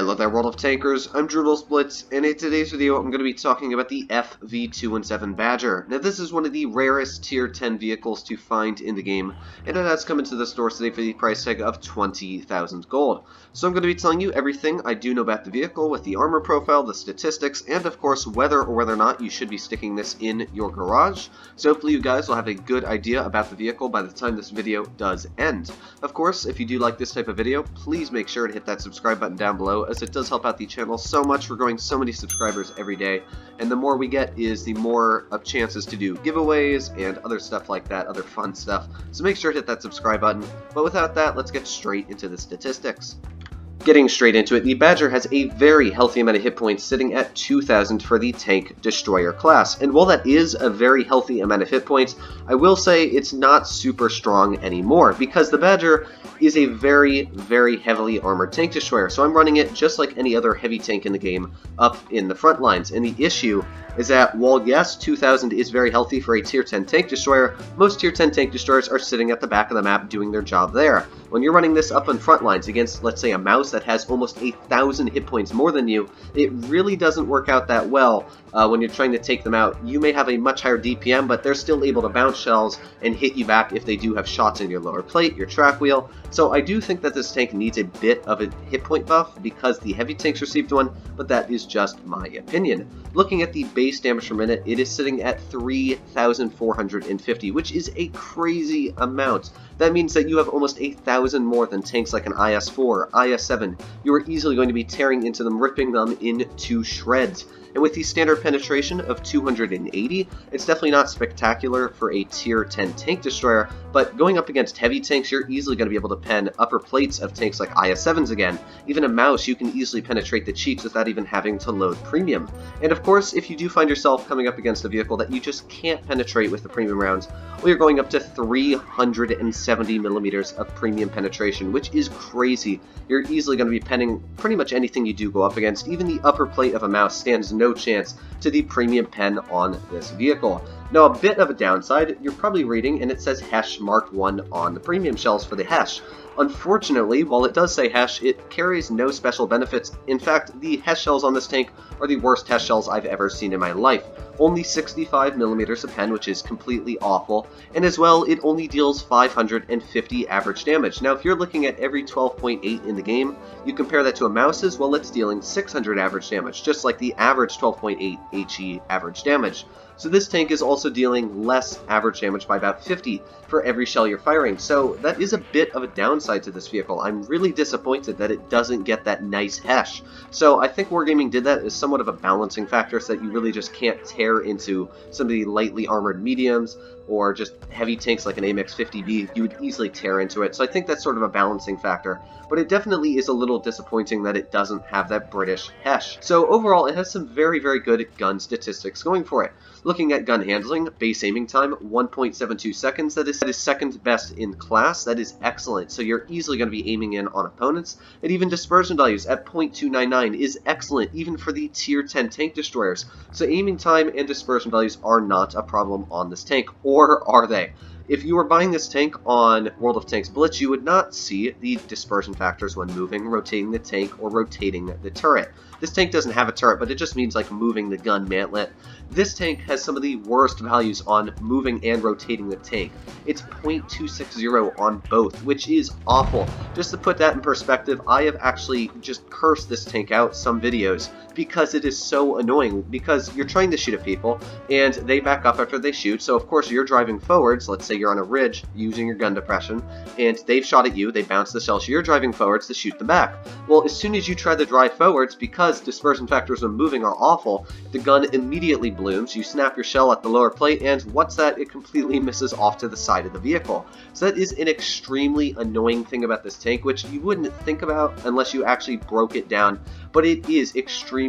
Hello there, World of Tankers. I'm Blitz, and in today's video I'm going to be talking about the FV217 Badger. Now this is one of the rarest tier 10 vehicles to find in the game, and it has come into the store today for the price tag of 20,000 gold. So I'm going to be telling you everything I do know about the vehicle, with the armor profile, the statistics, and of course whether or whether or not you should be sticking this in your garage. So hopefully you guys will have a good idea about the vehicle by the time this video does end. Of course, if you do like this type of video, please make sure to hit that subscribe button down below, as it does help out the channel so much. We're growing so many subscribers every day, and the more we get is the more of chances to do giveaways and other stuff like that, other fun stuff. So make sure to hit that subscribe button. But without that, let's get straight into the statistics. Getting straight into it, the Badger has a very healthy amount of hit points, sitting at 2,000 for the Tank Destroyer class. And while that is a very healthy amount of hit points, I will say it's not super strong anymore, because the Badger is a very, very heavily armored tank destroyer. So I'm running it just like any other heavy tank in the game up in the front lines. And the issue is that while yes, 2,000 is very healthy for a tier 10 tank destroyer, most tier 10 tank destroyers are sitting at the back of the map doing their job there. When you're running this up on front lines against, let's say, a mouse that has almost 1,000 hit points more than you, it really doesn't work out that well when you're trying to take them out. You may have a much higher DPM, but they're still able to bounce shells and hit you back if they do have shots in your lower plate, your track wheel. So I do think that this tank needs a bit of a hit point buff because the heavy tanks received one, but that is just my opinion. Looking at the base damage per minute, it is sitting at 3,450, which is a crazy amount. That means that you have almost 1,000 more than tanks like an IS-4, IS-7. You are easily going to be tearing into them, ripping them into shreds. And with the standard penetration of 280, it's definitely not spectacular for a tier 10 tank destroyer, but going up against heavy tanks, you're easily going to be able to pen upper plates of tanks like IS-7s again. Even a mouse, you can easily penetrate the cheeks without even having to load premium. And of course, if you do find yourself coming up against a vehicle that you just can't penetrate with the premium rounds, well, you're going up to 370 millimeters of premium penetration, which is crazy. You're easily going to be penning pretty much anything you do go up against. Even the upper plate of a mouse stands no chance to the premium pen on this vehicle. Now, a bit of a downside, you're probably reading, and it says Hesh Mark 1 on the premium shells for the Hesh. Unfortunately, while it does say Hesh, it carries no special benefits. In fact, the Hesh shells on this tank are the worst Hesh shells I've ever seen in my life. Only 65 millimeters of pen, which is completely awful, and as well, it only deals 550 average damage. Now, if you're looking at every 12.8 in the game, you compare that to a mouse's, well, it's dealing 600 average damage, just like the average 12.8 HE average damage. So this tank is also dealing less average damage by about 50 for every shell you're firing, so that is a bit of a downside to this vehicle. I'm really disappointed that it doesn't get that nice Hesh. So I think Wargaming did that as somewhat of a balancing factor, so that you really just can't tear into some of the lightly armored mediums or just heavy tanks like an AMX 50B. You would easily tear into it, so I think that's sort of a balancing factor. But it definitely is a little disappointing that it doesn't have that British Hesh. So overall, it has some very, very good gun statistics going for it. Looking at gun handling, base aiming time, 1.72 seconds. That is second best in class. That is excellent. So you're easily going to be aiming in on opponents. And even dispersion values at 0.299 is excellent, even for the tier 10 tank destroyers. So aiming time and dispersion values are not a problem on this tank, or are they? If you were buying this tank on World of Tanks Blitz, you would not see the dispersion factors when moving, rotating the tank, or rotating the turret. This tank doesn't have a turret, but it just means like moving the gun mantlet. This tank has some of the worst values on moving and rotating the tank. It's 0.260 on both, which is awful. Just to put that in perspective, I have actually just cursed this tank out some videos because it is so annoying, because you're trying to shoot at people and they back up after they shoot. So of course you're driving forwards, let's say you're on a ridge using your gun depression, and they've shot at you, they bounce the shell, so you're driving forwards to shoot them back. Well, as soon as you try to drive forwards, because dispersion factors when moving are awful, the gun immediately blooms, you snap your shell at the lower plate, and what's that? It completely misses off to the side of the vehicle. So that is an extremely annoying thing about this tank, which you wouldn't think about unless you actually broke it down, but it is extremely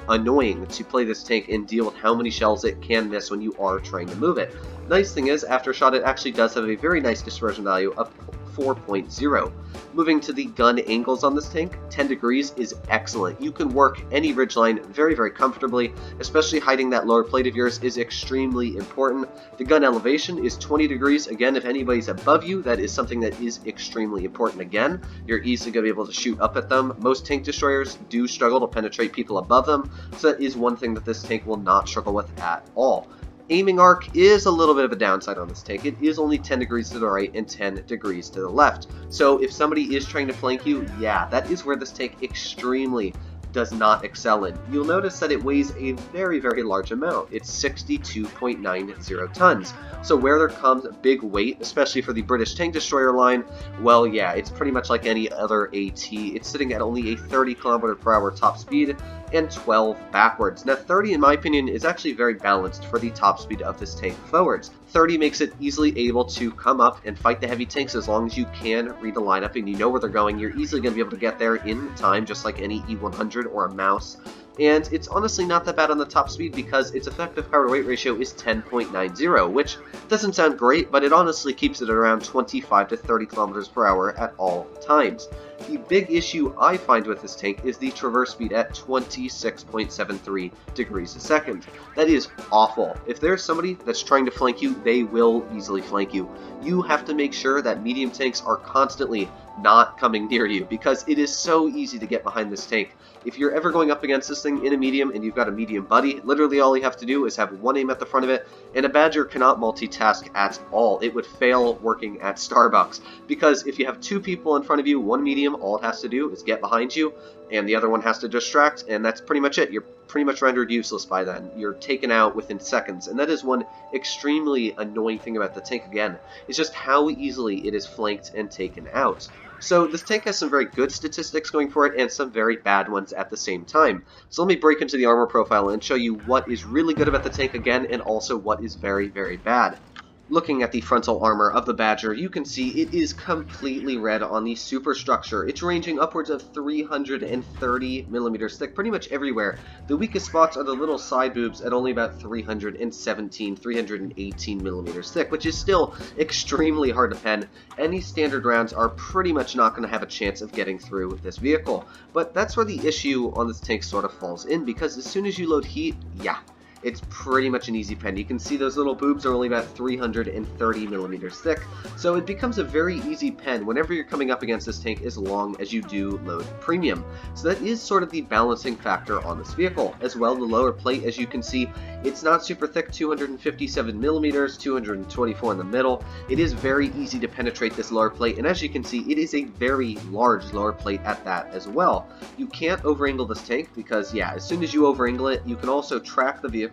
annoying to play this tank and deal with how many shells it can miss when you are trying to move it. Nice thing is, after shot, it actually does have a very nice dispersion value of 4.0. Moving to the gun angles on this tank, 10 degrees is excellent. You can work any ridgeline very, very comfortably, especially hiding that lower plate of yours is extremely important. The gun elevation is 20 degrees. Again, if anybody's above you, that is something that is extremely important. Again, you're easily going to be able to shoot up at them. Most tank destroyers do struggle to penetrate people above them, so that is one thing that this tank will not struggle with at all. Aiming arc is a little bit of a downside on this tank. It is only 10 degrees to the right and 10 degrees to the left. So if somebody is trying to flank you, yeah, that is where this tank extremely does not excel in. You'll notice that it weighs a very, very large amount. It's 62.90 tons. So where there comes big weight, especially for the British tank destroyer line, well, yeah, it's pretty much like any other AT. It's sitting at only a 30 km/h top speed and 12 backwards. Now 30, in my opinion, is actually very balanced for the top speed of this tank forwards. 30 makes it easily able to come up and fight the heavy tanks as long as you can read the lineup and you know where they're going. You're easily going to be able to get there in time, just like any E100 or a mouse. And it's honestly not that bad on the top speed because its effective power to weight ratio is 10.90, which doesn't sound great, but it honestly keeps it at around 25 to 30 km/h at all times. The big issue I find with this tank is the traverse speed at 26.73 degrees a second. That is awful. If there's somebody that's trying to flank you, they will easily flank you. You have to make sure that medium tanks are constantly not coming near you because it is so easy to get behind this tank. If you're ever going up against this thing in a medium and you've got a medium buddy, literally all you have to do is have one aim at the front of it, and a Badger cannot multitask at all. It would fail working at Starbucks because if you have two people in front of you, one medium, all it has to do is get behind you and the other one has to distract, and that's pretty much it. You're pretty much rendered useless by then. You're taken out within seconds, and that is one extremely annoying thing about the tank again. It's just how easily it is flanked and taken out. So this tank has some very good statistics going for it and some very bad ones at the same time. So let me break into the armor profile and show you what is really good about the tank again and also what is very, very bad. Looking at the frontal armor of the Badger, you can see it is completely red on the superstructure. It's ranging upwards of 330 millimeters thick pretty much everywhere. The weakest spots are the little side boobs at only about 318 millimeters thick, which is still extremely hard to pen. Any standard rounds are pretty much not going to have a chance of getting through this vehicle. But that's where the issue on this tank sort of falls in, because as soon as you load heat, yeah, it's pretty much an easy pen. You can see those little boobs are only about 330 millimeters thick, so it becomes a very easy pen whenever you're coming up against this tank as long as you do load premium. So that is sort of the balancing factor on this vehicle. As well, the lower plate, as you can see, it's not super thick, 257 millimeters, 224 in the middle. It is very easy to penetrate this lower plate, and as you can see, it is a very large lower plate at that as well. You can't over-angle this tank because, yeah, as soon as you over-angle it, you can also track the vehicle.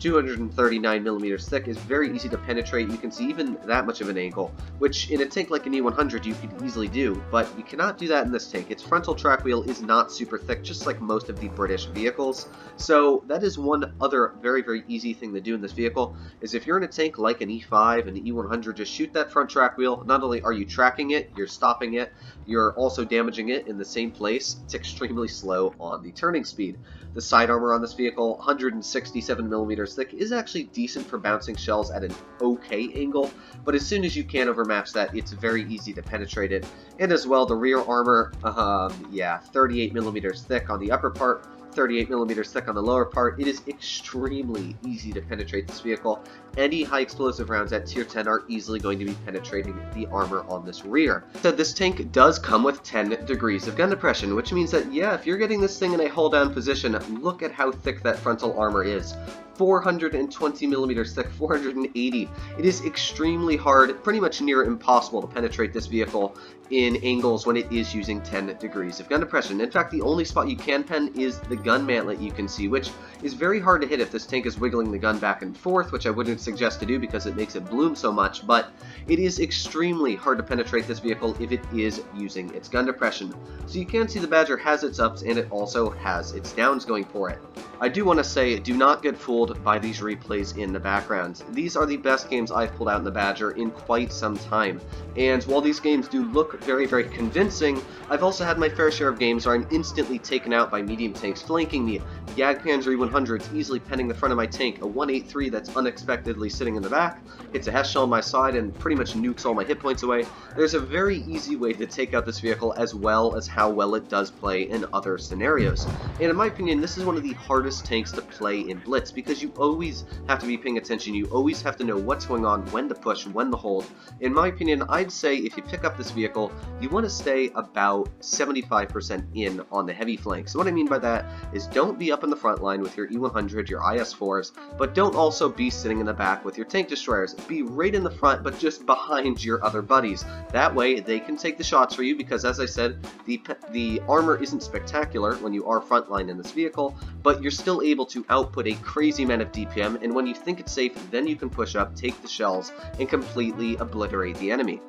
239 millimeters thick is very easy to penetrate. You can see even that much of an angle, which in a tank like an E100 you could easily do, but you cannot do that in this tank. Its frontal track wheel is not super thick, just like most of the British vehicles. So that is one other very, very easy thing to do in this vehicle, is if you're in a tank like an E5 and an E100, just shoot that front track wheel. Not only are you tracking it, you're stopping it, you're also damaging it in the same place. It's extremely slow on the turning speed. The side armor on this vehicle, 167 millimeters thick, is actually decent for bouncing shells at an okay angle, but as soon as you can overmatch that, it's very easy to penetrate it. And as well, the rear armor, 38 millimeters thick on the upper part, 38 millimeters thick on the lower part. It is extremely easy to penetrate this vehicle. Any high explosive rounds at tier 10 are easily going to be penetrating the armor on this rear. So this tank does come with 10 degrees of gun depression, which means that, yeah, if you're getting this thing in a hold down position, look at how thick that frontal armor is. 420 millimeters thick, 480. It is extremely hard, pretty much near impossible to penetrate this vehicle in angles when it is using 10 degrees of gun depression. In fact, the only spot you can pen is the gun mantlet you can see, which is very hard to hit if this tank is wiggling the gun back and forth, which I wouldn't suggest to do because it makes it bloom so much, but it is extremely hard to penetrate this vehicle if it is using its gun depression. So you can see the Badger has its ups and it also has its downs going for it. I do want to say, do not get fooled by these replays in the background. These are the best games I've pulled out in the Badger in quite some time, and while these games do look very, very convincing, I've also had my fair share of games where I'm instantly taken out by medium tanks flanking me Yagpan's E100's easily penning the front of my tank, a 183 that's unexpectedly sitting in the back, hits a Hess shell on my side and pretty much nukes all my hit points away. There's a very easy way to take out this vehicle as well as how well it does play in other scenarios. And in my opinion, this is one of the hardest tanks to play in Blitz because you always have to be paying attention, you always have to know what's going on, when to push, when to hold. In my opinion, I'd say if you pick up this vehicle, you want to stay about 75% in on the heavy flank. So what I mean by that is don't be up in the front line with your E100, your IS4s, but don't also be sitting in the back with your tank destroyers. Be right in the front, but just behind your other buddies. That way they can take the shots for you because, as I said, the armor isn't spectacular when you are frontline in this vehicle, but you're still able to output a crazy amount of DPM, and when you think it's safe, then you can push up, take the shells, and completely obliterate the enemy.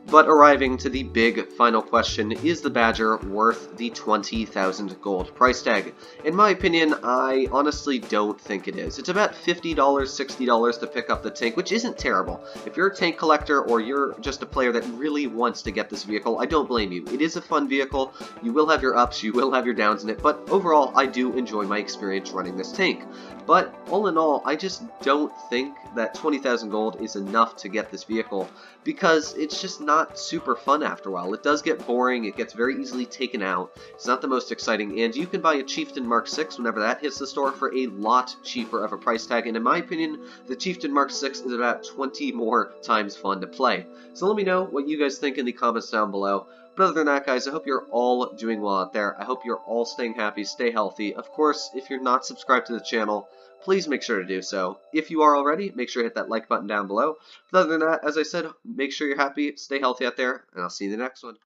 But arriving to the big final question, is the Badger worth the 20,000 gold price tag? In my opinion, I honestly don't think it is. It's about $50, $60 to pick up the tank, which isn't terrible. If you're a tank collector or you're just a player that really wants to get this vehicle, I don't blame you. It is a fun vehicle, you will have your ups, you will have your downs in it, but overall I do enjoy my experience running this tank. But all in all, I just don't think that 20,000 gold is enough to get this vehicle because it's just not super fun after a while. It does get boring, it gets very easily taken out, it's not the most exciting, and you can buy a Chieftain Mark 6 whenever that hits the store for a lot cheaper of a price tag, and in my opinion, the Chieftain Mark 6 is about 20 more times fun to play. So let me know what you guys think in the comments down below. But other than that, guys, I hope you're all doing well out there. I hope you're all staying happy, stay healthy. Of course, if you're not subscribed to the channel, please make sure to do so. If you are already, make sure to hit that like button down below. But other than that, as I said, make sure you're happy, stay healthy out there, and I'll see you in the next one.